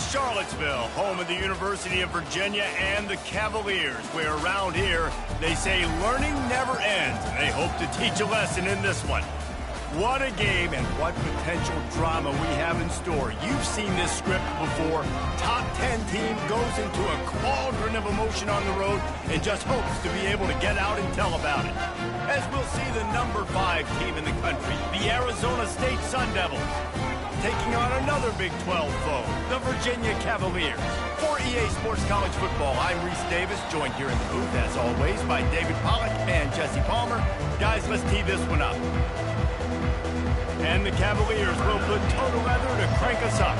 Charlottesville, home of the University of Virginia and the Cavaliers, where around here they say learning never ends, and they hope to teach a lesson in this one. What a game and what potential drama we have in store. You've seen this script before. Top 10 team goes into a cauldron of emotion on the road and just hopes to be able to get out and tell about it. As we'll see the number 5 team in the country, the Arizona State Sun Devils, taking on another Big 12 foe, the Virginia Cavaliers. For EA Sports College Football, I'm Reese Davis, joined here in the booth, as always, by David Pollack and Jesse Palmer. Guys, let's tee this one up. And the Cavaliers will put total leather to crank us up.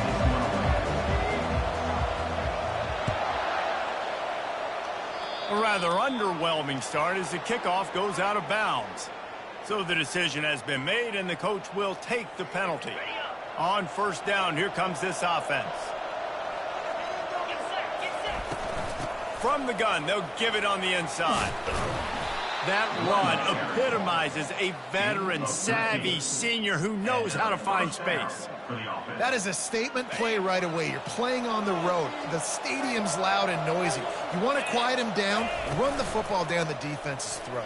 A rather underwhelming start as the kickoff goes out of bounds. So the decision has been made, and the coach will take the penalty. On first down, here comes this offense. From the gun, they'll give it on the inside. That run epitomizes a veteran, savvy senior who knows how to find space. That is a statement play right away. You're playing on the road. The stadium's loud and noisy. You want to quiet him down, run the football down the defense's throat.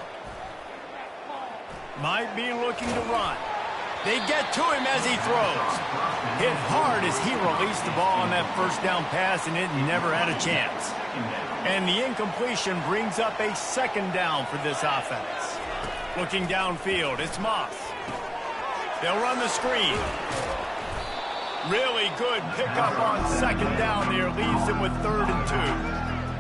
Might be looking to run. They get to him as he throws. Hit hard as he released the ball on that first down pass, and it never had a chance. And the incompletion brings up a second down for this offense. Looking downfield, it's Moss. They'll run the screen. Really good pickup on second down there. Leaves them with 3rd and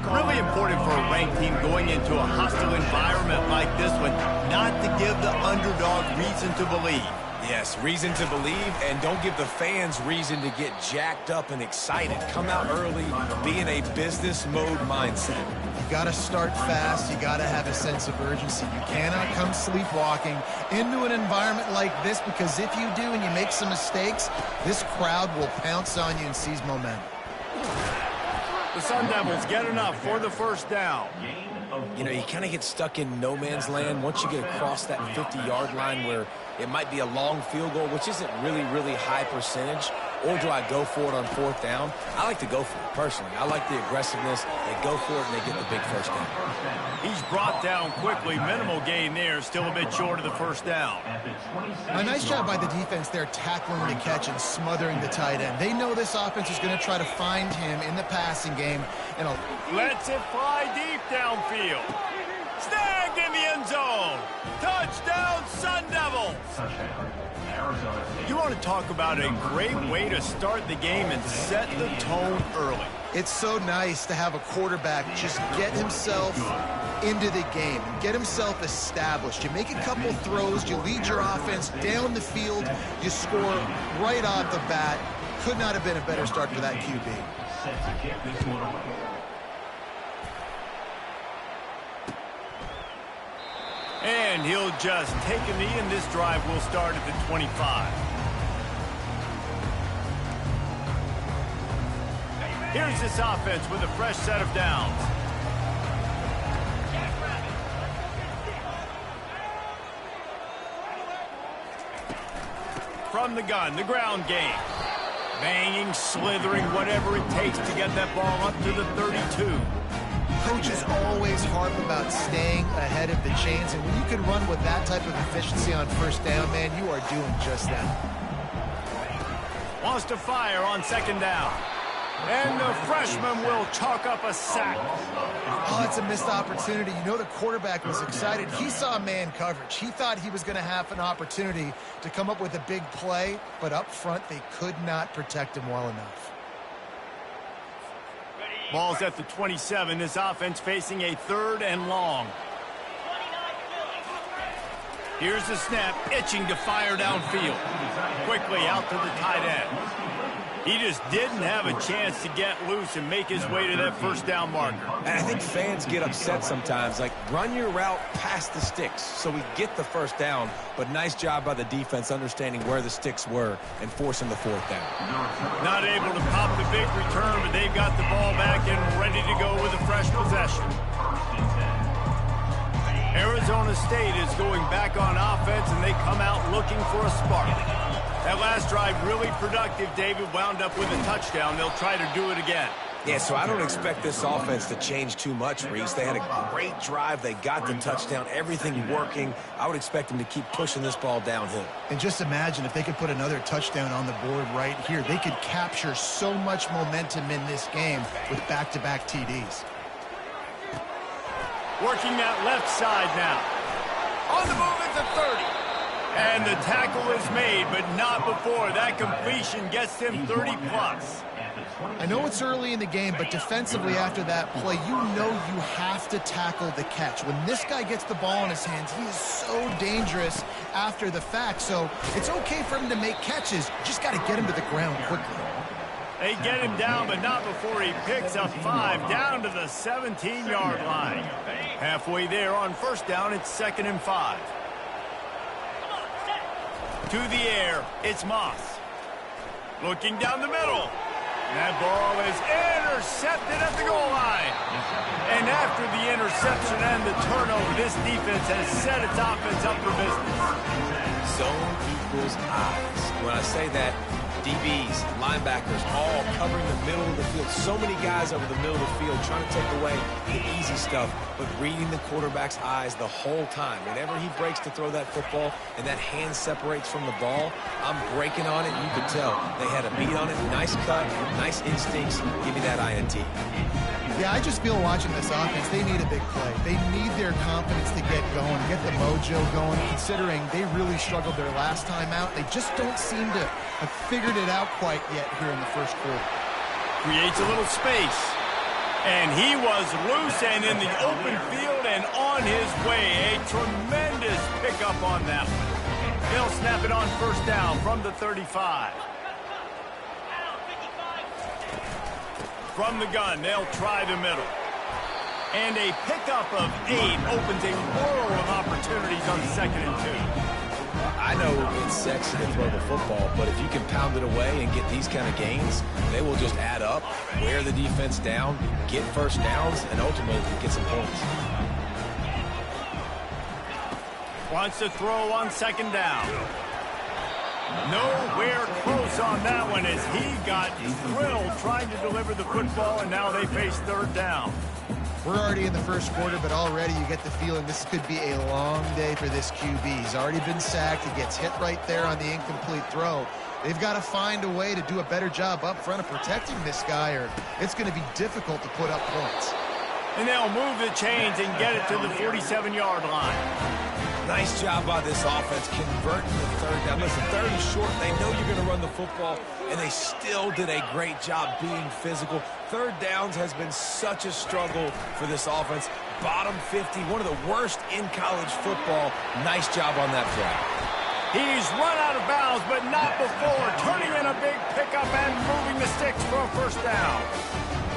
2. Really important for a ranked team going into a hostile environment like this one, not to give the underdog reason to believe. Yes, reason to believe, and don't give the fans reason to get jacked up and excited. Come out early, be in a business mode mindset. You got to start fast. You got to have a sense of urgency. You cannot come sleepwalking into an environment like this, because if you do and you make some mistakes, this crowd will pounce on you and seize momentum. The Sun Devils get enough for the first down. You know, you kind of get stuck in no man's land once you get across that 50-yard line where it might be a long field goal, which isn't really high percentage. Or do I go for it on 4th down? I like to go for it, personally. I like the aggressiveness. They go for it, and they get the big first down. He's brought down quickly. Minimal gain there. Still a bit short of the first down. A nice job by the defense there, tackling the catch and smothering the tight end. They know this offense is going to try to find him in the passing game. And lets it fly deep downfield. Snagged in the end zone. Touchdown, Sun Devils. You want to talk about a great way to start the game and set the tone early. It's so nice to have a quarterback just get himself into the game, get himself established. You make a couple throws, you lead your offense down the field, you score right off the bat. Could not have been a better start for that QB. And he'll just take a knee, and this drive will start at the 25. Here's this offense with a fresh set of downs. From the gun, the ground game. Banging, slithering, whatever it takes to get that ball up to the 32. Coaches always harp about staying ahead of the chains, and when you can run with that type of efficiency on first down, man, you are doing just that. Wants to fire on second down. And the freshman will chalk up a sack. Oh, it's a missed opportunity. You know the quarterback was excited. He saw man coverage. He thought he was going to have an opportunity to come up with a big play, but up front they could not protect him well enough. Ball's at the 27. This offense facing a 3rd and long. Here's the snap, itching to fire downfield. Quickly out to the tight end. He just didn't have a chance to get loose and make his way to that first down marker. And I think fans get upset sometimes, like run your route past the sticks so we get the first down, but nice job by the defense understanding where the sticks were and forcing the 4th down. Not able to pop the big return, but they've got the ball back and ready to go with a fresh possession. Arizona State is going back on offense, and they come out looking for a spark. That last drive really productive. David wound up with a touchdown. They'll try to do it again. Yeah, so I don't expect this offense to change too much, Reese. They had a great drive. They got the touchdown. Everything working. I would expect them to keep pushing this ball downhill. And just imagine if they could put another touchdown on the board right here. They could capture so much momentum in this game with back-to-back TDs. Working that left side now. On the move at the 30. And the tackle is made, but not before. That completion gets him 30-plus. I know it's early in the game, but defensively after that play, you know you have to tackle the catch. When this guy gets the ball in his hands, he is so dangerous after the fact. So it's okay for him to make catches. You just got to get him to the ground quickly. They get him down, but not before he picks up 5 down to the 17-yard line. Halfway there on first down, it's 2nd and 5. To the air, it's Moss. Looking down the middle. That ball is intercepted at the goal line. And after the interception and the turnover, this defense has set its offense up for business. Zone equals eyes. When I say that, DBs, linebackers, all covering the middle of the field. So many guys over the middle of the field trying to take away the easy stuff, but reading the quarterback's eyes the whole time. Whenever he breaks to throw that football and that hand separates from the ball, I'm breaking on it. You could tell they had a beat on it. Nice cut, nice instincts. Give me that INT. Yeah, I just feel watching this offense, they need a big play. They need their confidence to get going, get the mojo going, considering they really struggled their last time out. They just don't seem to have figured it out quite yet here in the first quarter. Creates a little space. And he was loose and in the open field and on his way. A tremendous pickup on that one. They'll snap it on first down from the 35. From the gun, they'll try the middle. And a pickup of 8 opens a world of opportunities on 2nd and 2. I know it's sexy to throw the football, but if you can pound it away and get these kind of gains, they will just add up, wear the defense down, get first downs, and ultimately get some points. Wants to throw on 2nd down. Nowhere close on that one as he got drilled trying to deliver the football, and now they face 3rd down. We're already in the first quarter, but already you get the feeling this could be a long day for this QB. He's already been sacked. He gets hit right there on the incomplete throw. They've got to find a way to do a better job up front of protecting this guy, or it's going to be difficult to put up points. And they'll move the chains and get it to the 47-yard line. Nice job by this offense converting the 3rd down. Listen, 3rd and short, they know you're going to run the football, and they still did a great job being physical. 3rd downs has been such a struggle for this offense. Bottom 50, one of the worst in college football. Nice job on that play. He's run out of bounds, but not before. Turning in a big pickup and moving the sticks for a first down.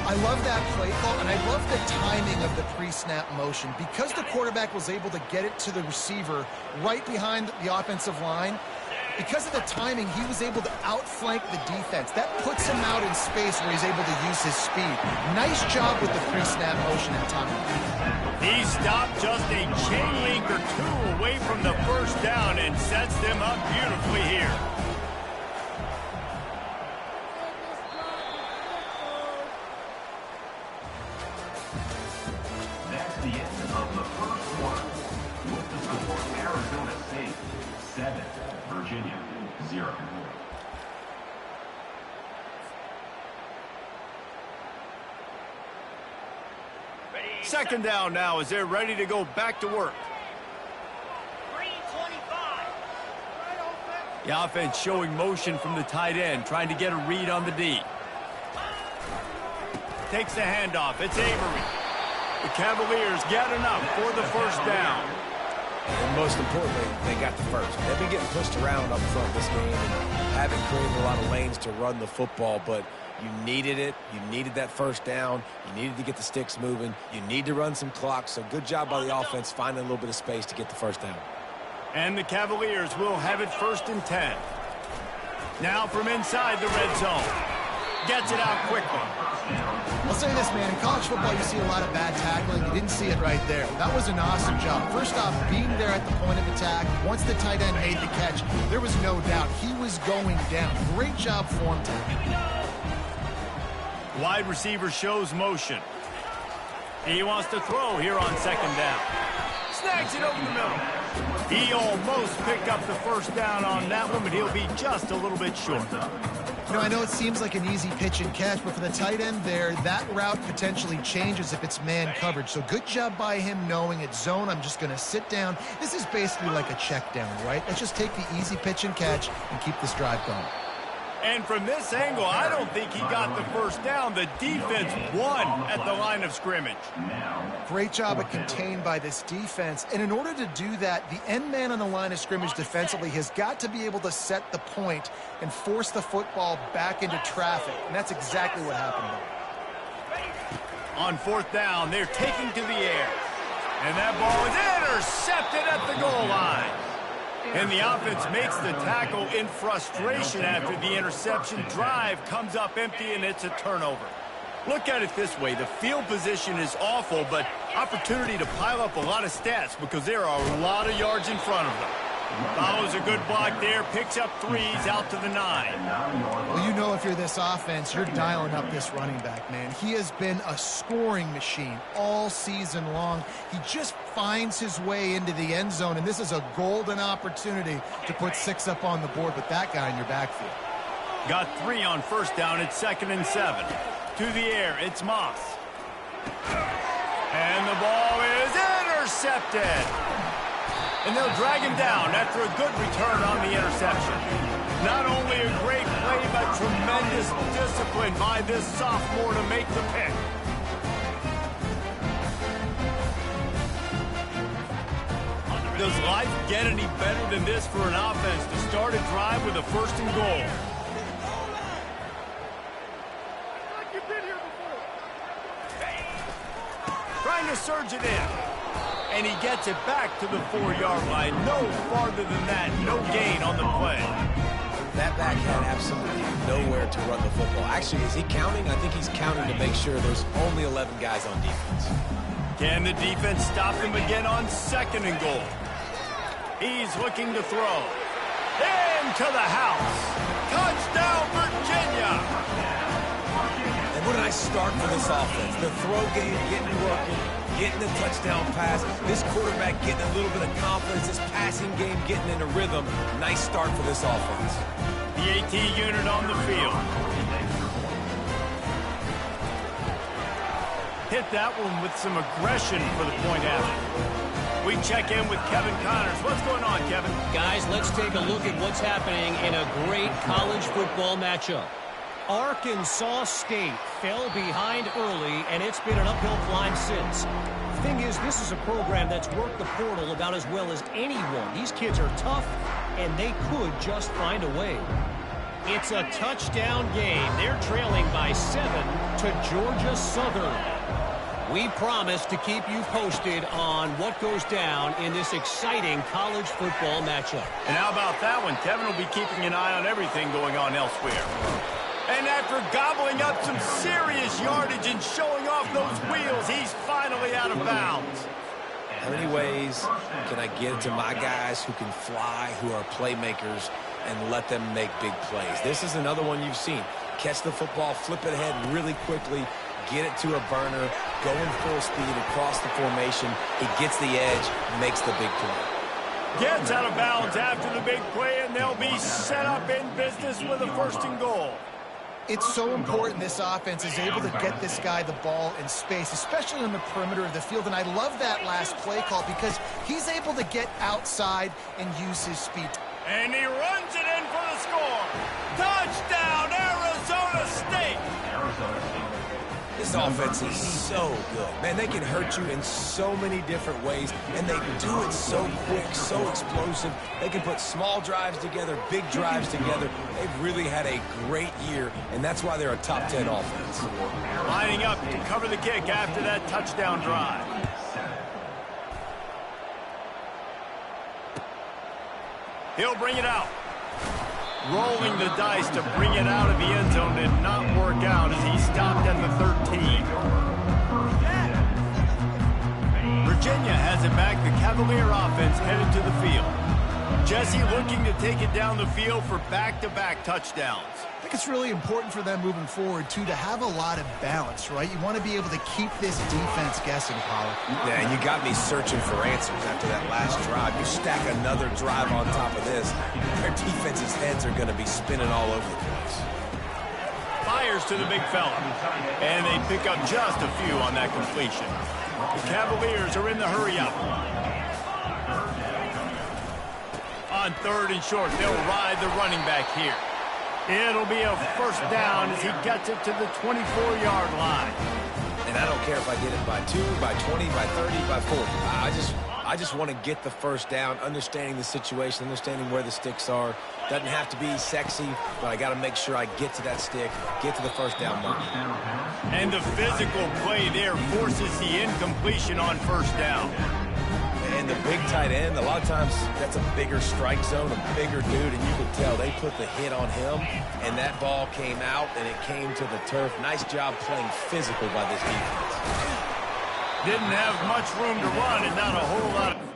I love that play call, and I love the timing of the pre-snap motion. Because the quarterback was able to get it to the receiver right behind the offensive line, because of the timing, he was able to outflank the defense. That puts him out in space where he's able to use his speed. Nice job with the pre-snap motion and timing. He stopped just a chain link or 2 away from the first down and sets them up beautifully here. The end of the first quarter. With the score, Arizona State 7, Virginia 0. Second down now as they're ready to go back to work. The offense showing motion from the tight end, trying to get a read on the D. Takes the handoff. It's Avery. The Cavaliers get enough for the first down. And most importantly, they got the first. They've been getting pushed around up front this game and haven't created a lot of lanes to run the football, but you needed it. You needed that first down. You needed to get the sticks moving. You need to run some clock, so good job by the offense finding a little bit of space to get the first down. And the Cavaliers will have it 1st and 10. Now from inside the red zone. Gets it out quickly. I'll say this, man. In college football, you see a lot of bad tackling. You didn't see it right there. That was an awesome job. First off, being there at the point of attack. Once the tight end made the catch, there was no doubt he was going down. Great job form tackling. Wide receiver shows motion. He wants to throw here on second down. Snags it over the middle. He almost picked up the first down on that one, but he'll be just a little bit short. You know, I know it seems like an easy pitch and catch, but for the tight end there, that route potentially changes if it's man coverage. So good job by him knowing it's zone. I'm just going to sit down. This is basically like a check down, right? Let's just take the easy pitch and catch and keep this drive going. And from this angle, I don't think he got the first down. The defense won at the line of scrimmage. Great job of contained by this defense. And in order to do that, the end man on the line of scrimmage defensively has got to be able to set the point and force the football back into traffic. And that's exactly what happened there. On fourth down, they're taking to the air. And that ball is intercepted at the goal line. And the offense makes the tackle in frustration after the interception. Drive comes up empty, and it's a turnover. Look at it this way. The field position is awful, but opportunity to pile up a lot of stats because there are a lot of yards in front of them. Follows a good block there, picks up threes out to the 9. Well, you know if you're this offense, you're dialing up this running back, man. He has been a scoring machine all season long. He just finds his way into the end zone, and this is a golden opportunity to put 6 up on the board with that guy in your backfield. Got 3 on first down. It's 2nd and 7. To the air, it's Moss. And the ball is intercepted. And they'll drag him down after a good return on the interception. Not only a great play, but tremendous discipline by this sophomore to make the pick. Does life get any better than this for an offense to start a drive with a 1st and goal? Trying to surge it in. And he gets it back to the 4-yard line. No farther than that. No gain on the play. That back had absolutely nowhere to run the football. Actually, is he counting? I think he's counting to make sure there's only 11 guys on defense. Can the defense stop him again on 2nd and goal? He's looking to throw. Into the house. Touchdown, Virginia. And what a nice start for this offense. The throw game getting working, getting the touchdown pass. This quarterback getting a little bit of confidence. This passing game getting in a rhythm. Nice start for this offense. The AT unit on the field. Hit that one with some aggression for the point after. We check in with Kevin Connors. What's going on, Kevin? Guys, let's take a look at what's happening in a great college football matchup. Arkansas State fell behind early, and it's been an uphill climb since. The thing is, this is a program that's worked the portal about as well as anyone. These kids are tough, and they could just find a way. It's a touchdown game. They're trailing by 7 to Georgia Southern. We promise to keep you posted on what goes down in this exciting college football matchup. And how about that one? Kevin will be keeping an eye on everything going on elsewhere. And after gobbling up some serious yardage and showing off those wheels, he's finally out of bounds. How many ways can I get it to my guys who can fly, who are playmakers, and let them make big plays? This is another one you've seen. Catch the football, flip it ahead really quickly, get it to a burner, go in full speed across the formation. He gets the edge, makes the big play. Gets out of bounds after the big play, and they'll be set up in business with a 1st and goal. It's so important this offense is able to get this guy the ball in space, especially on the perimeter of the field. And I love that last play call because he's able to get outside and use his speed. And he runs it in for the score. Touchdown, Arizona State. This offense is so good. Man, they can hurt you in so many different ways, and they do it so quick, so explosive. They can put small drives together, big drives together. They've really had a great year, and that's why they're a top 10 offense. Lining up to cover the kick after that touchdown drive. He'll bring it out. Rolling the dice to bring it out of the end zone did not work out as he stopped at the 13. Virginia has it back. The Cavalier offense headed to the field. Jesse looking to take it down the field for back-to-back touchdowns. I think it's really important for them moving forward, too, to have a lot of balance, right? You want to be able to keep this defense guessing, Pollard. Yeah, and you got me searching for answers after that last drive. You stack another drive on top of this, their defense's heads are going to be spinning all over the place. Fires to the big fella, and they pick up just a few on that completion. The Cavaliers are in the hurry-up. On 3rd and short, they'll ride the running back here. It'll be a first down as he gets it to the 24-yard line. And I don't care if I get it by 2, by 20, by 30, by 40. I just want to get the first down, understanding the situation, understanding where the sticks are. Doesn't have to be sexy, but I got to make sure I get to that stick, get to the first down mark. And the physical play there forces the incompletion on first down. And the big tight end, a lot of times that's a bigger strike zone, a bigger dude, and you can tell they put the hit on him, and that ball came out, and it came to the turf. Nice job playing physical by this defense. Didn't have much room to run and not a whole lot of...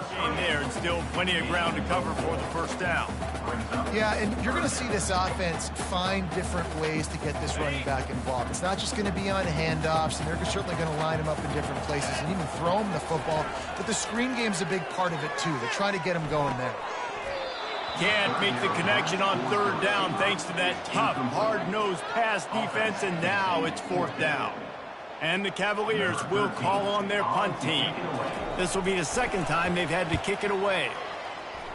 Game there and still plenty of ground to cover for the first down. Yeah, and you're going to see this offense find different ways to get this running back involved. It's not just going to be on handoffs, and they're certainly going to line him up in different places and even throw him the football. But the screen game's a big part of it, too. They're trying to get him going there. Can't make the connection on 3rd down thanks to that tough, hard-nosed pass defense, and now it's 4th down. And the Cavaliers will call on their punt team. This will be the second time they've had to kick it away.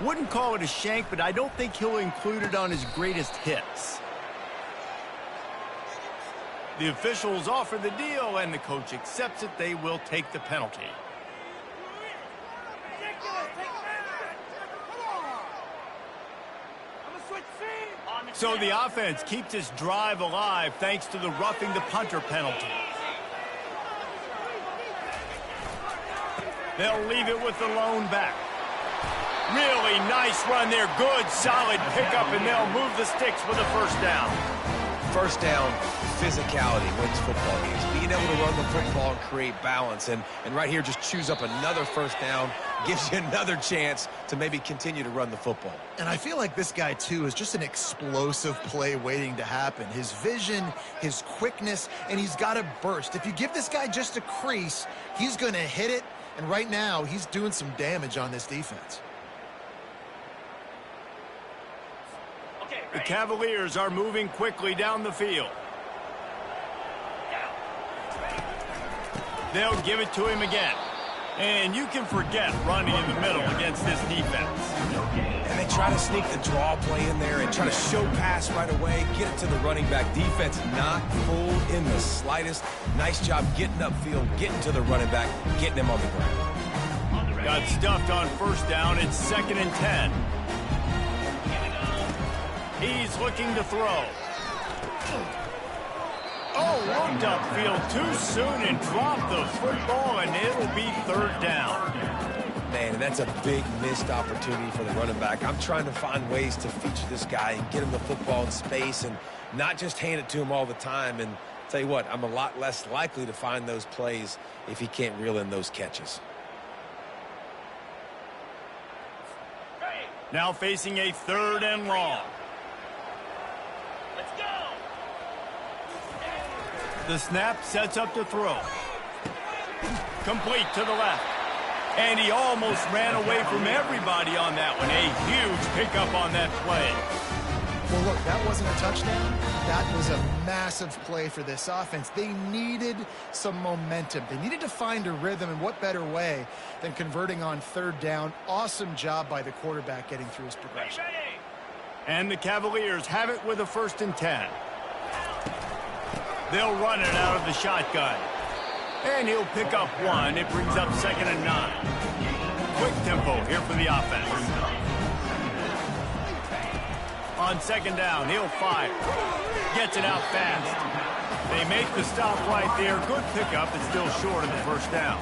Wouldn't call it a shank, but I don't think he'll include it on his greatest hits. The officials offer the deal, and the coach accepts it. They will take the penalty. So the offense keeps this drive alive thanks to the roughing the punter penalty. They'll leave it with the lone back. Really nice run there. Good, solid pickup, and they'll move the sticks for the first down. First down, physicality wins football games. Being able to run the football and create balance. And right here, just choose up another first down. Gives you another chance to maybe continue to run the football. And I feel like this guy, too, is just an explosive play waiting to happen. His vision, his quickness, and he's got a burst. If you give this guy just a crease, he's going to hit it. And right now, he's doing some damage on this defense. The Cavaliers are moving quickly down the field. They'll give it to him again. And you can forget running in the middle against this defense. And they try to sneak the draw play in there and try to show pass right away, get it to the running back. Defense not fooled in the slightest. Nice job getting upfield, getting to the running back, getting him on the ground. Got stuffed on first down. It's 2nd and 10. He's looking to throw. Oh, looked upfield too soon and dropped the football, and it'll be 3rd down. Man, and that's a big missed opportunity for the running back. I'm trying to find ways to feature this guy and get him the football in space and not just hand it to him all the time. And tell you what, I'm a lot less likely to find those plays if he can't reel in those catches. Now facing a 3rd and long. The snap sets up to throw. Complete to the left. And he almost ran away from everybody on that one. A huge pickup on that play. Well, look, that wasn't a touchdown. That was a massive play for this offense. They needed some momentum. They needed to find a rhythm, and what better way than converting on 3rd down. Awesome job by the quarterback getting through his progression. And the Cavaliers have it with a 1st and 10. They'll run it out of the shotgun. And he'll pick up 1. It brings up 2nd and 9. Quick tempo here for the offense. On 2nd down, he'll fire. Gets it out fast. They make the stop right there. Good pickup. It's still short of the first down.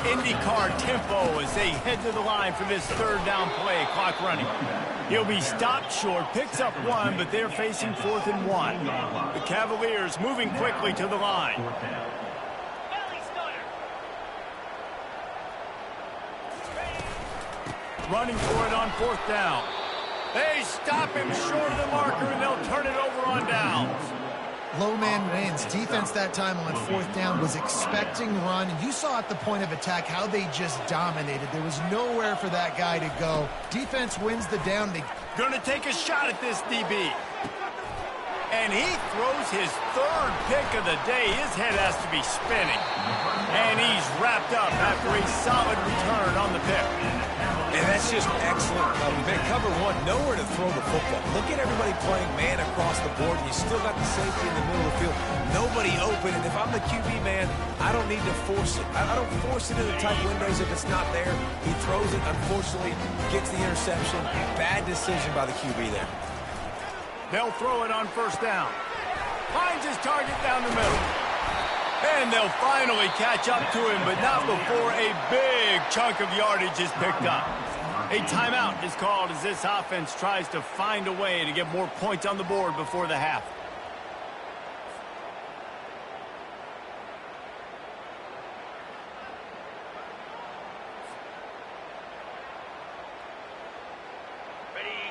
IndyCar tempo as they head to the line for this 3rd down play. Clock running. He'll be stopped short, picks up 1, but they're facing 4th and 1. The Cavaliers moving quickly to the line. Running for it on 4th down. They stop him short of the marker, and they'll turn it over on downs. Low man wins. Defense that time on 4th down was expecting run. You saw at the point of attack how they just dominated. There was nowhere for that guy to go. Defense wins the down. They gonna take a shot at this DB. And he throws his 3rd pick of the day. His head has to be spinning. And he's wrapped up after a solid return on the pick. And that's just excellent coverage. Man, cover 1, nowhere to throw the football. Look at everybody playing man across the board. You still got the safety in the middle of the field. Nobody open. And if I'm the QB, man, I don't need to force it. I don't force it into tight windows if it's not there. He throws it, unfortunately, gets the interception. Bad decision by the QB there. They'll throw it on 1st down. Finds his target down the middle. And they'll finally catch up to him, but not before a big chunk of yardage is picked up. A timeout is called as this offense tries to find a way to get more points on the board before the half.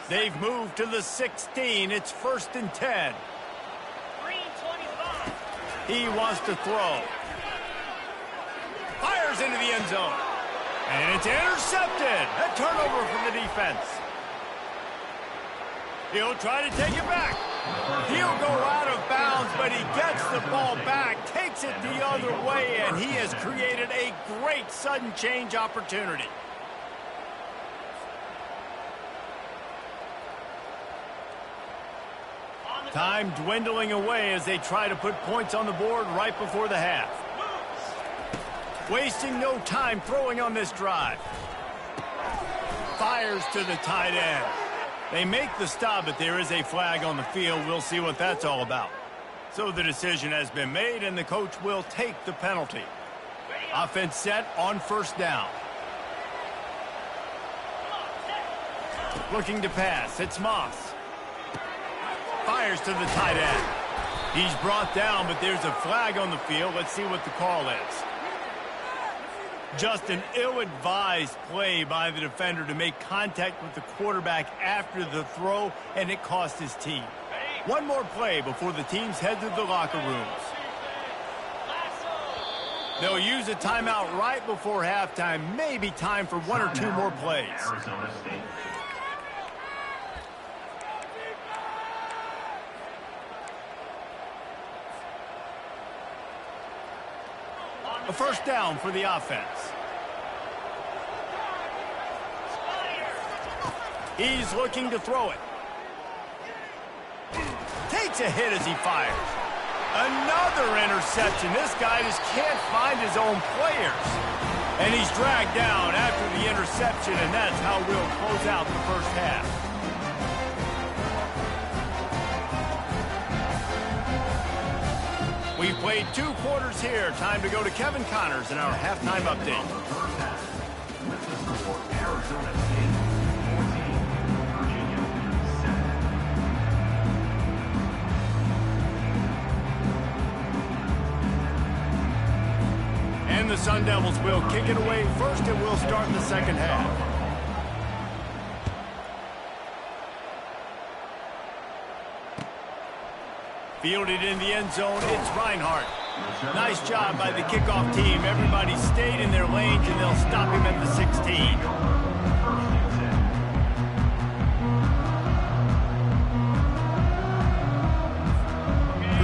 They've moved to the 16. It's 1st and 10. He wants to throw. Fires into the end zone. And it's intercepted. A turnover from the defense. He'll try to take it back. He'll go out of bounds, but he gets the ball back, takes it the other way, and he has created a great sudden change opportunity. Time dwindling away as they try to put points on the board right before the half. Wasting no time throwing on this drive. Fires to the tight end. They make the stop, but there is a flag on the field. We'll see what that's all about. So the decision has been made, and the coach will take the penalty. Offense set on 1st down. Looking to pass. It's Moss. Fires to the tight end. He's brought down, but there's a flag on the field. Let's see what the call is. Just an ill-advised play by the defender to make contact with the quarterback after the throw, and it cost his team. One more play before the teams head to the locker rooms. They'll use a timeout right before halftime. Maybe time for one or two more plays. Arizona State. A first down for the offense. He's looking to throw it. Takes a hit as he fires. Another interception. This guy just can't find his own players. And he's dragged down after the interception, and that's how we'll close out the first half. We've played 2 quarters here. Time to go to Kevin Connors in our halftime update. First half. With the score, Arizona State 14, Virginia 7. And the Sun Devils will kick it away first, and we'll start the second half. Fielded in the end zone, it's Reinhardt. Nice job by the kickoff team. Everybody stayed in their lanes, and they'll stop him at the 16.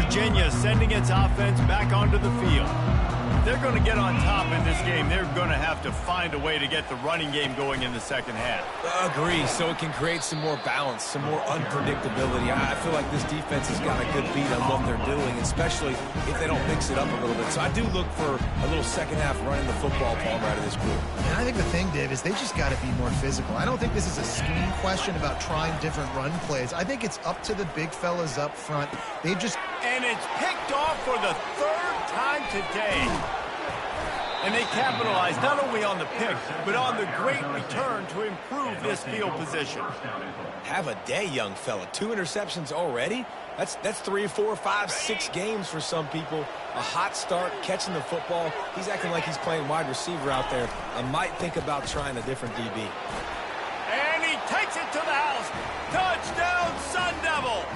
Virginia sending its offense back onto the field. If they're going to get on top in this game, they're going to have to find a way to get the running game going in the second half. Agree, so it can create some more balance, some more unpredictability. I feel like this defense has got a good beat on what they're doing, especially if they don't mix it up a little bit. So I do look for a little second half running the football Palmer out of this group. And I think the thing, Dave, is they just got to be more physical. I don't think this is a scheme question about trying different run plays. I think it's up to the big fellas up front. They just... And it's picked off for the 3rd time today. And they capitalized not only on the pick, but on the great return to improve this field position. Have a day, young fella. 2 interceptions already? That's 3, 4, 5, 6 games for some people. A hot start, catching the football. He's acting like he's playing wide receiver out there. I might think about trying a different DB. And he takes it to the house. Touchdown, Sun Devils!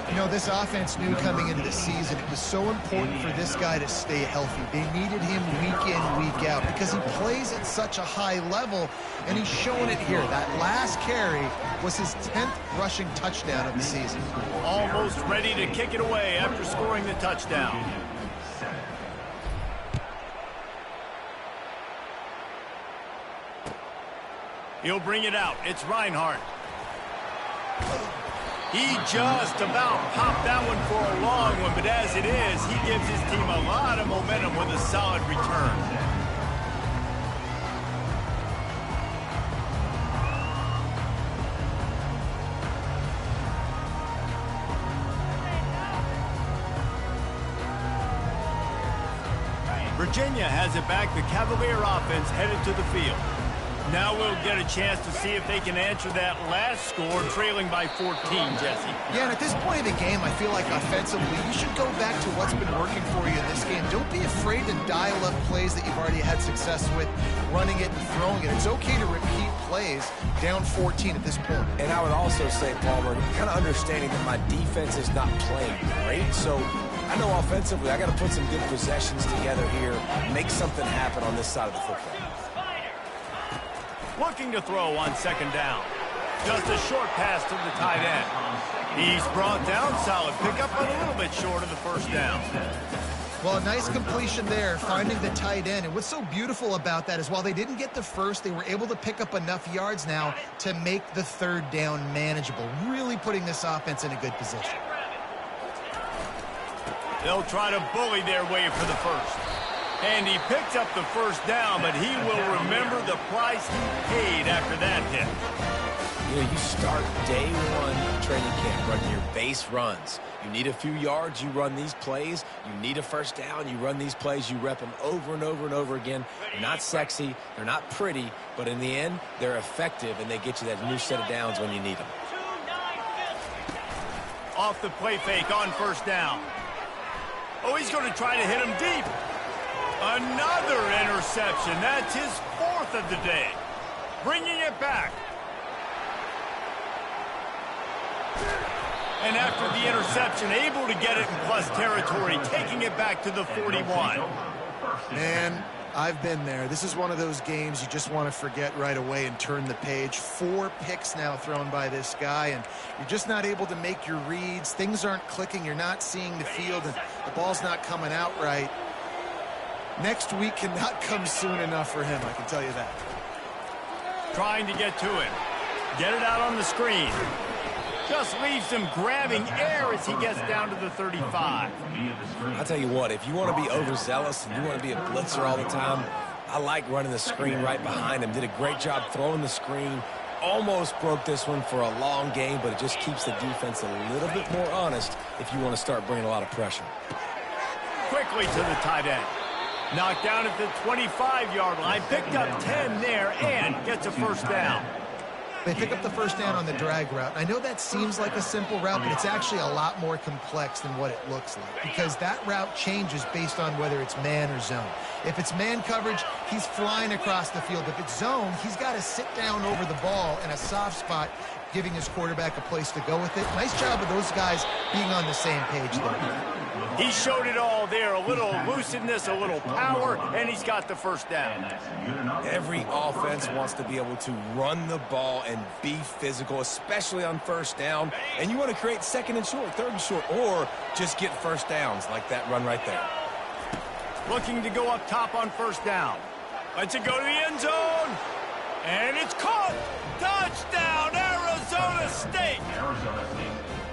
You know, this offense knew coming into the season it was so important for this guy to stay healthy. They needed him week in, week out because he plays at such a high level, and he's showing it here. That last carry was his 10th rushing touchdown of the season. Almost ready to kick it away after scoring the touchdown. He'll bring it out. It's Reinhardt. He just about popped that one for a long one, but as it is, he gives his team a lot of momentum with a solid return. Virginia has it back. The Cavalier offense headed to the field. Now we'll get a chance to see if they can answer that last score, trailing by 14, Jesse. Yeah, and at this point of the game, I feel like offensively, you should go back to what's been working for you in this game. Don't be afraid to dial up plays that you've already had success with, running it and throwing it. It's okay to repeat plays down 14 at this point. And I would also say, Palmer, kind of understanding that my defense is not playing great, so I know offensively I got to put some good possessions together here, make something happen on this side of the football. Looking to throw on second down. Just a short pass to the tight end. He's brought down. Solid pickup, but a little bit short of the first down. Well, a nice completion there, finding the tight end. And what's so beautiful about that is while they didn't get the first, they were able to pick up enough yards now to make the 3rd down manageable, really putting this offense in a good position. They'll try to bully their way for the first. And he picked up the first down, but he will remember the price he paid after that hit. You know, you start day one training camp, running your base runs. You need a few yards, you run these plays. You need a first down, you run these plays. You rep them over and over and over again. They're not sexy, they're not pretty, but in the end, they're effective, and they get you that new set of downs when you need them. Off the play fake on first down. Oh, he's going to try to hit him deep. Another interception. That's his 4th of the day. Bringing it back. And after the interception, able to get it in plus territory, taking it back to the 41. Man, I've been there. This is one of those games you just want to forget right away and turn the page. 4 picks now thrown by this guy, and you're just not able to make your reads. Things aren't clicking. You're not seeing the field, and the ball's not coming out right. Next week cannot come soon enough for him, I can tell you that. Trying to get to him. Get it out on the screen. Just leaves him grabbing air as he gets down to the 35. I'll tell you what, if you want to be overzealous and you want to be a blitzer all the time, I like running the screen right behind him. Did a great job throwing the screen. Almost broke this one for a long game, but it just keeps the defense a little bit more honest if you want to start bringing a lot of pressure. Quickly to the tight end. Knocked down at the 25-yard line. Picked up 10 there and gets a first down. They pick up the first down on the drag route. I know that seems like a simple route, but it's actually a lot more complex than what it looks like, because that route changes based on whether it's man or zone. If it's man coverage, he's flying across the field. If it's zone, he's got to sit down over the ball in a soft spot, giving his quarterback a place to go with it. Nice job of those guys being on the same page there. He showed it all there. A little elusiveness, a little power, and he's got the first down. Every offense wants to be able to run the ball and be physical, especially on first down. And you want to create 2nd and short, 3rd and short, or just get first downs like that run right there. Looking to go up top on first down. Lets it go to the end zone. And it's caught. Touchdown, Arizona State.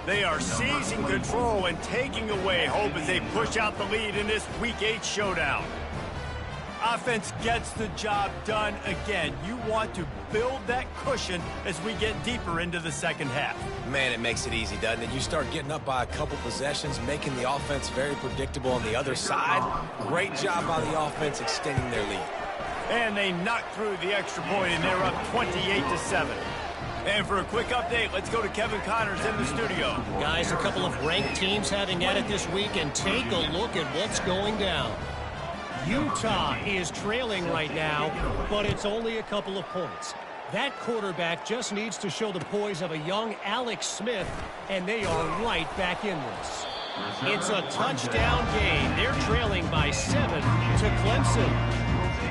They are seizing control and taking away hope as they push out the lead in this Week 8 showdown. Offense gets the job done again. You want to build that cushion as we get deeper into the second half. Man, it makes it easy, doesn't it? You start getting up by a couple possessions, making the offense very predictable on the other side. Great job by the offense extending their lead. And they knock through the extra point, and they're up 28-7. And for a quick update, let's go to Kevin Connors in the studio. Guys, a couple of ranked teams having at it this week, and take a look at what's going down. Utah is trailing right now, but it's only a couple of points. That quarterback just needs to show the poise of a young Alex Smith, and they are right back in this. It's a touchdown game. They're trailing by 7 to Clemson.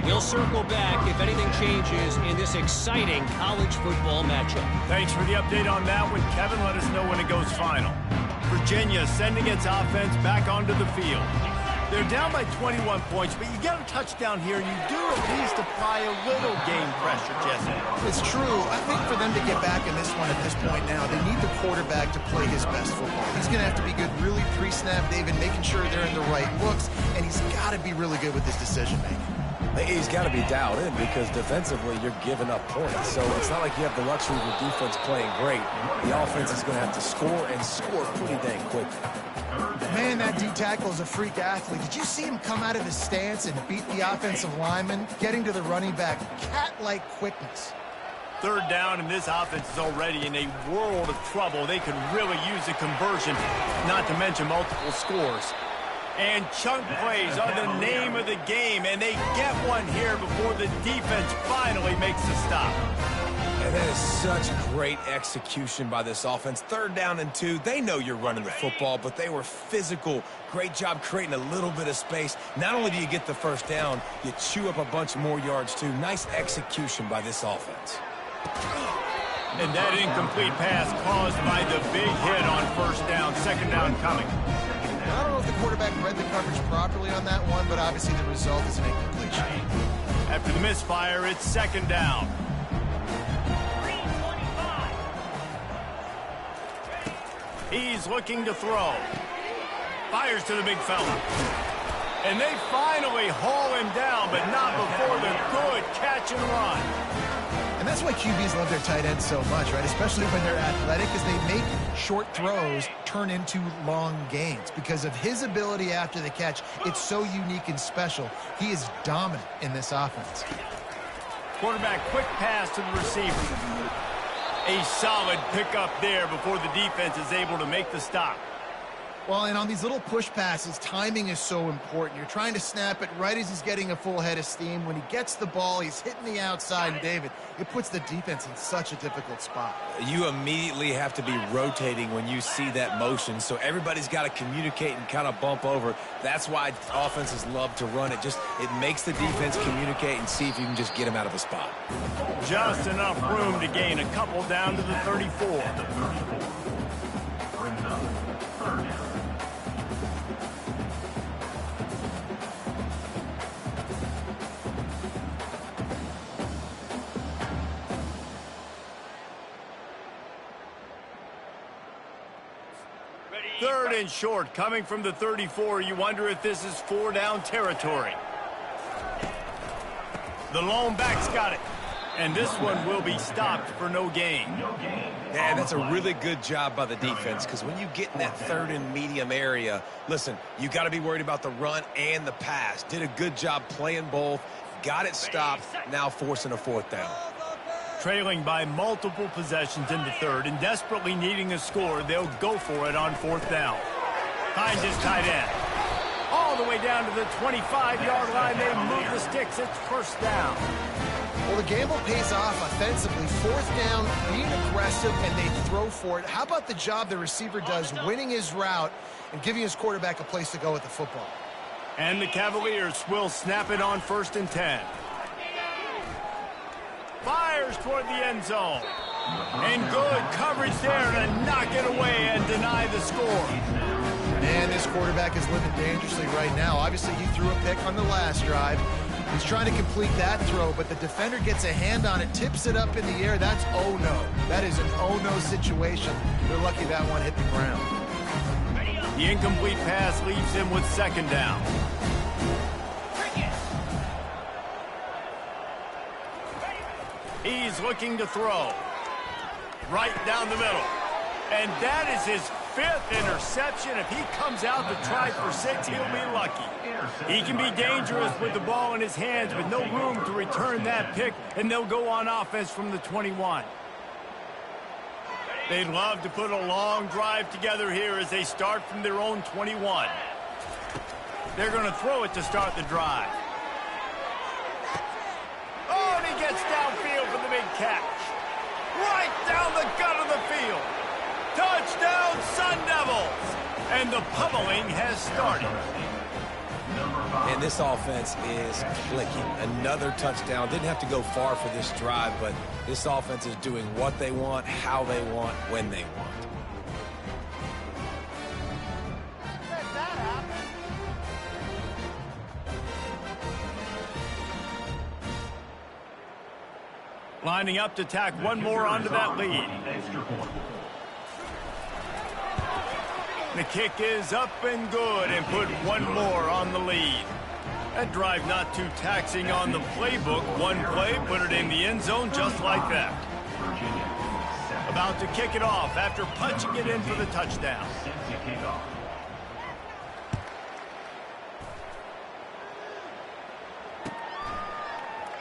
We'll circle back if anything changes in this exciting college football matchup. Thanks for the update on that one. Kevin, let us know when it goes final. Virginia sending its offense back onto the field. They're down by 21 points, but you get a touchdown here, and you do at least apply a little game pressure, Jesse. It's true. I think for them to get back in this one at this point now, they need the quarterback to play his best football. He's going to have to be good really pre-snap, David, making sure they're in the right looks, and he's got to be really good with his decision-making. He's got to be dialed in because defensively you're giving up points. So it's not like you have the luxury of your defense playing great. The offense is going to have to score and score pretty dang quickly. Man, that D-tackle is a freak athlete. Did you see him come out of his stance and beat the offensive lineman, getting to the running back? Cat-like quickness. Third down, and this offense is already in a world of trouble. They could really use a conversion, not to mention multiple scores. And chunk plays are the name of the game, and they get one here before the defense finally makes the stop. And that is such great execution by this offense. 3rd down and 2. They know you're running the football, but they were physical. Great job creating a little bit of space. Not only do you get the first down, you chew up a bunch more yards, too. Nice execution by this offense. And that incomplete pass caused by the big hit on first down. 2nd down coming. I don't know if the quarterback read the coverage properly on that one, but obviously the result is an incompletion. After the misfire, it's 2nd down. He's looking to throw. Fires to the big fella. And they finally haul him down, but not before the good catch and run. And that's why QBs love their tight ends so much, right? Especially when they're athletic, because they make short throws turn into long gains because of his ability after the catch. It's so unique and special. He is dominant in this offense. Quarterback quick pass to the receiver. A solid pickup there before the defense is able to make the stop. Well, and on these little push passes, timing is so important. You're trying to snap it right as he's getting a full head of steam. When he gets the ball, he's hitting the outside, and David, it puts the defense in such a difficult spot. You immediately have to be rotating when you see that motion, so everybody's got to communicate and kind of bump over. That's why offenses love to run it. It makes the defense communicate and see if you can just get him out of the spot. Just enough room to gain a couple down to the 34. Brings up third down. Third and short, coming from the 34. You wonder if this is 4-down territory. The lone back's got it. And this one will be stopped for no gain. Yeah, that's a really good job by the defense, because when you get in that third and medium area, listen, you got to be worried about the run and the pass. Did a good job playing both, got it stopped, now forcing a 4th down. Trailing by multiple possessions in the third and desperately needing a score, they'll go for it on 4th down. Finds his tight end. All the way down to the 25-yard line. They move the sticks. It's 1st down. Well, the gamble pays off offensively. 4th down, being aggressive, and they throw for it. How about the job the receiver does winning his route and giving his quarterback a place to go with the football? And the Cavaliers will snap it on 1st and 10. Fires toward the end zone. And good coverage there to knock it away and deny the score. Man, this quarterback is living dangerously right now. Obviously, he threw a pick on the last drive. He's trying to complete that throw, but the defender gets a hand on it, tips it up in the air. That's oh-no. That is an oh-no situation. They're lucky that one hit the ground. The incomplete pass leaves him with 2nd down. He's looking to throw. Right down the middle. And that is his 5th interception. If he comes out to try for 6, he'll be lucky. He can be dangerous with the ball in his hands with no room to return that pick, and they'll go on offense from the 21. They'd love to put a long drive together here as they start from their own 21. They're going to throw it to start the drive. Oh, and he gets downfield for the big catch. Right down the gut of the field. Touchdown, Sun Devils! And the pummeling has started. And this offense is clicking. Another touchdown. Didn't have to go far for this drive, but this offense is doing what they want, how they want, when they want. Lining up to tack one more onto that lead. The kick is up and good and put one more on the lead. That drive not too taxing on the playbook. One play, put it in the end zone just like that. About to kick it off after punching it in for the touchdown.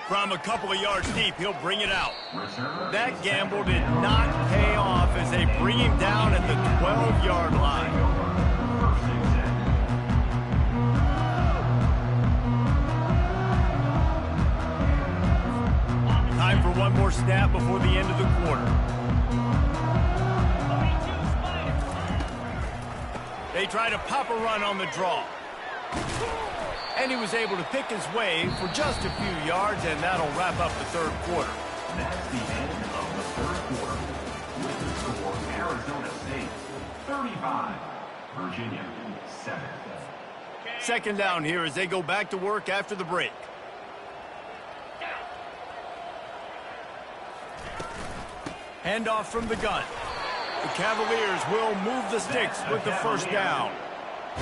From a couple of yards deep, he'll bring it out. That gamble did not pay off as they bring him down at the 12-yard line. Time for one more snap before the end of the quarter. They try to pop a run on the draw. And he was able to pick his way for just a few yards, and that'll wrap up the 3rd quarter. That's the end of the 3rd quarter. With the score, Arizona State 35, Virginia 7. 2nd down here as they go back to work after the break. Handoff from the gun. The Cavaliers will move the sticks with the 1st down.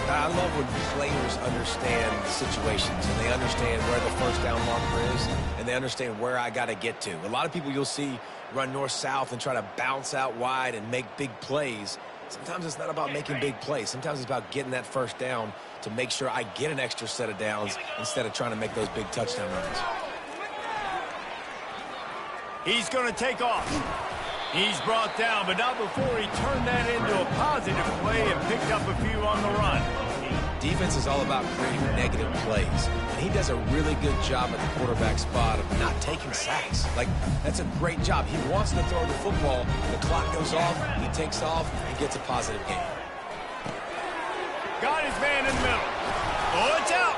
I love when players understand the situations and they understand where the 1st down marker is and they understand where I got to get to. A lot of people you'll see run north-south and try to bounce out wide and make big plays. Sometimes it's not about making big plays. Sometimes it's about getting that first down to make sure I get an extra set of downs instead of trying to make those big touchdown runs. He's going to take off. He's brought down, but not before he turned that into a positive play and picked up a few on the run. Defense is all about creating negative plays, and he does a really good job at the quarterback spot of not taking sacks. Like, that's a great job. He wants to throw the football. The clock goes off, he takes off, and gets a positive gain. Got his man in the middle. Oh, it's out.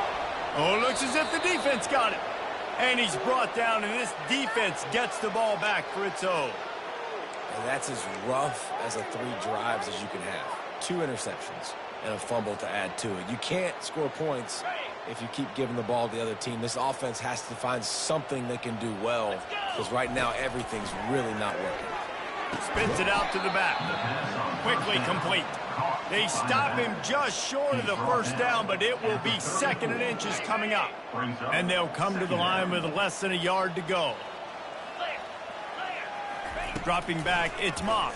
Oh, it looks as if the defense got it. And he's brought down, and this defense gets the ball back for its own. And that's as rough as a 3 drives as you can have. 2 interceptions and a fumble to add to it. You can't score points if you keep giving the ball to the other team. This offense has to find something they can do well, because right now everything's really not working. Spins it out to the back. Quickly complete. They stop him just short of the first down, but it will be 2nd and inches coming up. And they'll come to the line with less than a yard to go. Dropping back, it's Moss.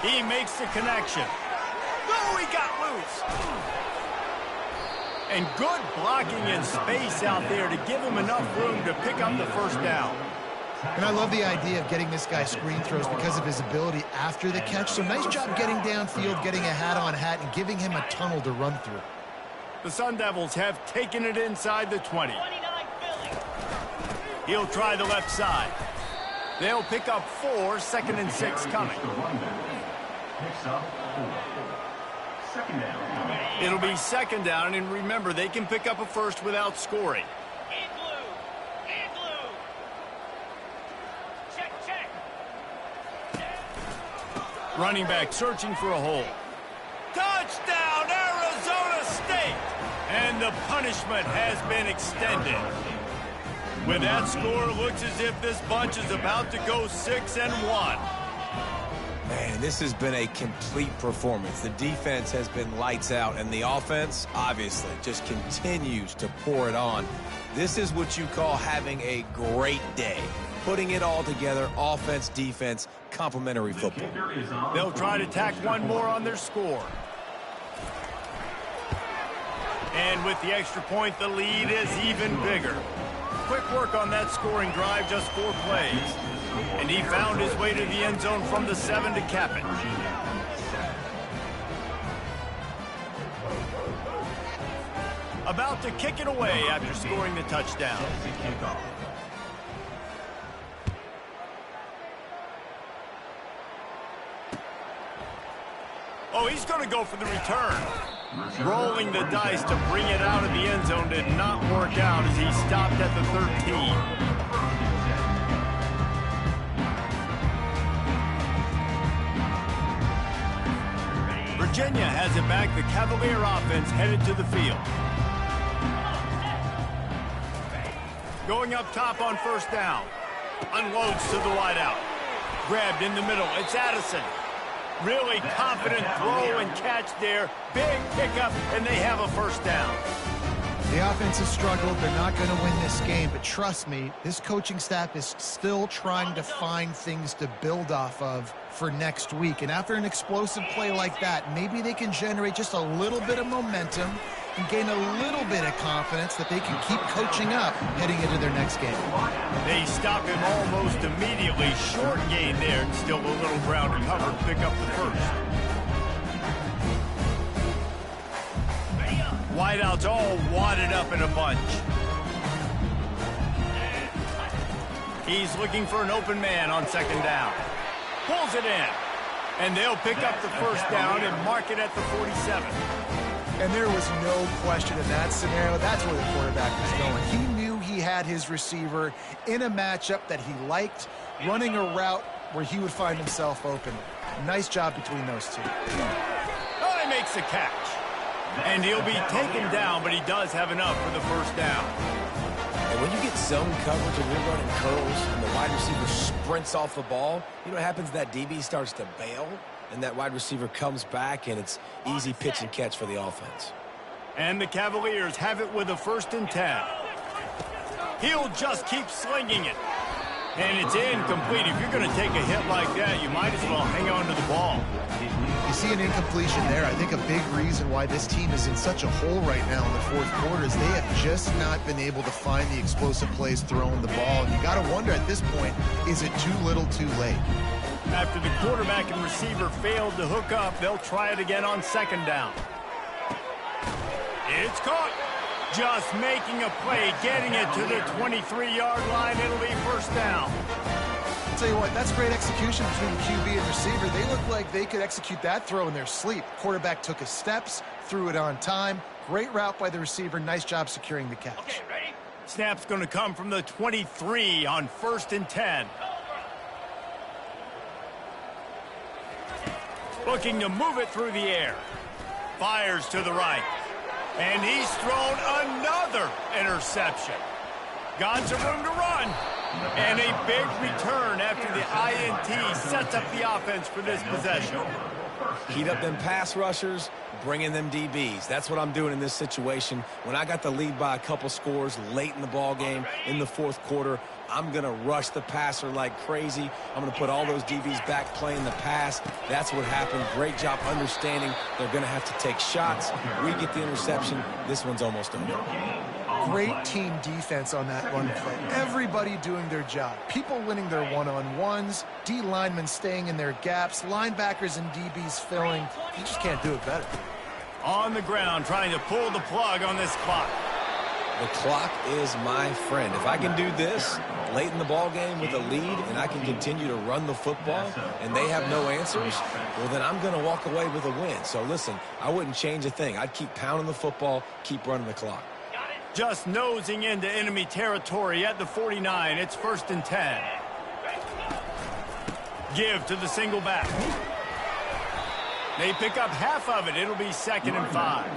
He makes the connection. Oh, he got loose. And good blocking in space out there to give him enough room to pick up the first down. And I love the idea of getting this guy screen throws because of his ability after the catch. So nice job getting downfield, getting a hat-on-hat, and giving him a tunnel to run through. The Sun Devils have taken it inside the 20. He'll try the left side. They'll pick up 4, 2nd and 6 coming. Picks up 4. 2nd down. It'll be 2nd down, and remember, they can pick up a first without scoring. Running back searching for a hole. Touchdown, Arizona State! And the punishment has been extended. With that score, it looks as if this bunch is about to go 6-1. Man, this has been a complete performance. The defense has been lights out, and the offense, obviously, just continues to pour it on. This is what you call having a great day. Putting it all together, offense, defense, complementary football. They'll try to tack one more on their score. And with the extra point, the lead is even bigger. Quick work on that scoring drive, just 4 plays. And he found his way to the end zone from the 7 to cap it. About to kick it away after scoring the touchdown. Oh, he's going to go for the return. Rolling the dice to bring it out of the end zone did not work out as he stopped at the 13. Virginia has it back. The Cavalier offense headed to the field. Going up top on 1st down. Unloads to the wideout. Grabbed in the middle. It's Addison. Really confident throw and catch there. Big pickup, and they have a 1st down. The offense has struggled. They're not going to win this game, but trust me, this coaching staff is still trying to find things to build off of for next week. And after an explosive play like that, maybe they can generate just a little bit of momentum and gain a little bit of confidence that they can keep coaching up heading into their next game. They stop him almost immediately. Short gain there, and still a little ground to cover to pick up the 1st. Wideouts all wadded up in a bunch. He's looking for an open man on 2nd down. Pulls it in. And they'll pick up the 1st down and mark it at the 47. And there was no question in that scenario. That's where the quarterback was going. He knew he had his receiver in a matchup that he liked, running a route where he would find himself open. Nice job between those two. Oh, he makes the catch. And he'll be taken down, but he does have enough for the 1st down. And when you get zone coverage and you're running curls and the wide receiver sprints off the ball, you know what happens? That DB starts to bail, and that wide receiver comes back, and it's easy pitch and catch for the offense. And the Cavaliers have it with a 1st and 10. He'll just keep slinging it. And it's incomplete. If you're going to take a hit like that, you might as well hang on to the ball. an incompletion there. I think a big reason why this team is in such a hole right now in the fourth quarter is they have just not been able to find the explosive plays throwing the ball. And you got to wonder at this point, is it too little too late? After the quarterback and receiver failed to hook up, they'll try it again on second down. It's caught. Just making a play, getting it to the 23-yard line. It'll be first down. I'll tell you what, that's great execution between QB and receiver. They look like they could execute that throw in their sleep. Quarterback took his steps, threw it on time. Great route by the receiver. Nice job securing the catch. Okay, ready? Snap's going to come from the 23 on 1st and 10. Looking to move it through the air. Fires to the right. And he's thrown another interception. Got some room to run. And a big return after the INT sets up the offense for this possession. Heat up them pass rushers, bring in them DBs. That's what I'm doing in this situation. When I got the lead by a couple scores late in the ball game in the fourth quarter, I'm going to rush the passer like crazy. I'm going to put all those DBs back playing the pass. That's what happened. Great job understanding they're going to have to take shots. We get the interception. This one's almost over. Great team defense on that run play. Everybody doing their job. People winning their one-on-ones, D linemen staying in their gaps, linebackers and DBs filling. You just can't do it better. On the ground, trying to pull the plug on this clock. The clock is my friend. If I can do this late in the ball game with a lead and I can continue to run the football and they have no answers, well, then I'm going to walk away with a win. So listen, I wouldn't change a thing. I'd keep pounding the football, keep running the clock. Just nosing into enemy territory at the 49. It's 1st and 10. Give to the single back. They pick up half of it. It'll be 2nd and 5.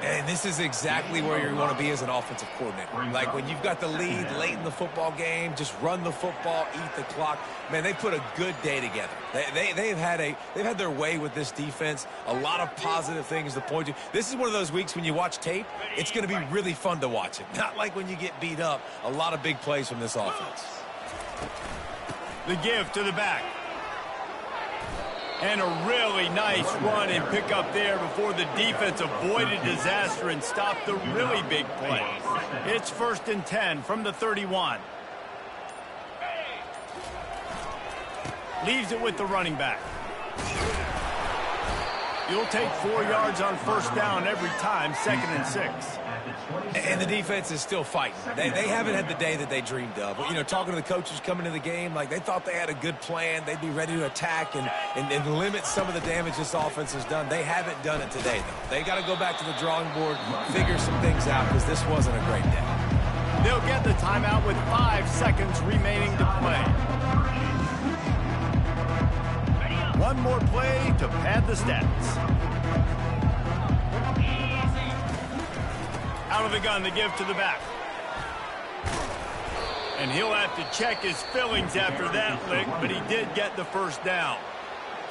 And this is exactly where you want to be as an offensive coordinator. Like when you've got the lead late in the football game, just run the football, eat the clock. Man, they put a good day together. They've had their way with this defense. A lot of positive things to point to. This is one of those weeks when you watch tape, it's going to be really fun to watch it. Not like when you get beat up. A lot of big plays from this offense. The give to the back. And a really nice run and pick up there before the defense avoided disaster and stopped the really big play. It's 1st and 10 from the 31. Leaves it with the running back. You'll take 4 yards on 1st down every time, 2nd and 6. And the defense is still fighting. They haven't had the day that they dreamed of. You know, talking to the coaches coming into the game, like they thought they had a good plan. They'd be ready to attack and limit some of the damage this offense has done. They haven't done it today, though. They got to go back to the drawing board, figure some things out, because this wasn't a great day. They'll get the timeout with 5 seconds remaining to play. One more play to pad the stats. Out of the gun, the give to the back. And he'll have to check his fillings after that lick, but he did get the 1st down.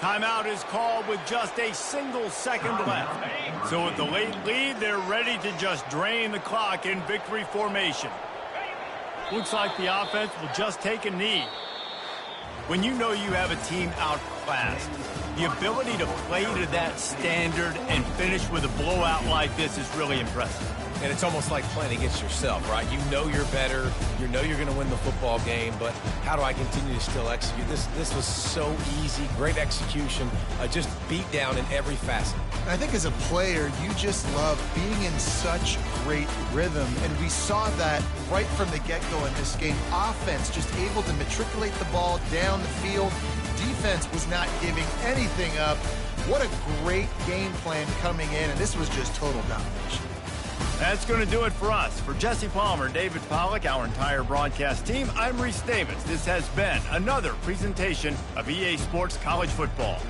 Timeout is called with just a single second left. So with the late lead, they're ready to just drain the clock in victory formation. Looks like the offense will just take a knee. When you know you have a team outclassed, the ability to play to that standard and finish with a blowout like this is really impressive. And it's almost like playing against yourself, right? You know you're better. You know you're going to win the football game, but how do I continue to still execute? This was so easy. Great execution. Just beat down in every facet. And I think as a player, you just love being in such great rhythm. And we saw that right from the get-go in this game. Offense just able to matriculate the ball down the field. Defense was not giving anything up. What a great game plan coming in, and this was just total domination. That's going to do it for us. For Jesse Palmer, David Pollack, our entire broadcast team, I'm Reese Davis. This has been another presentation of EA Sports College Football.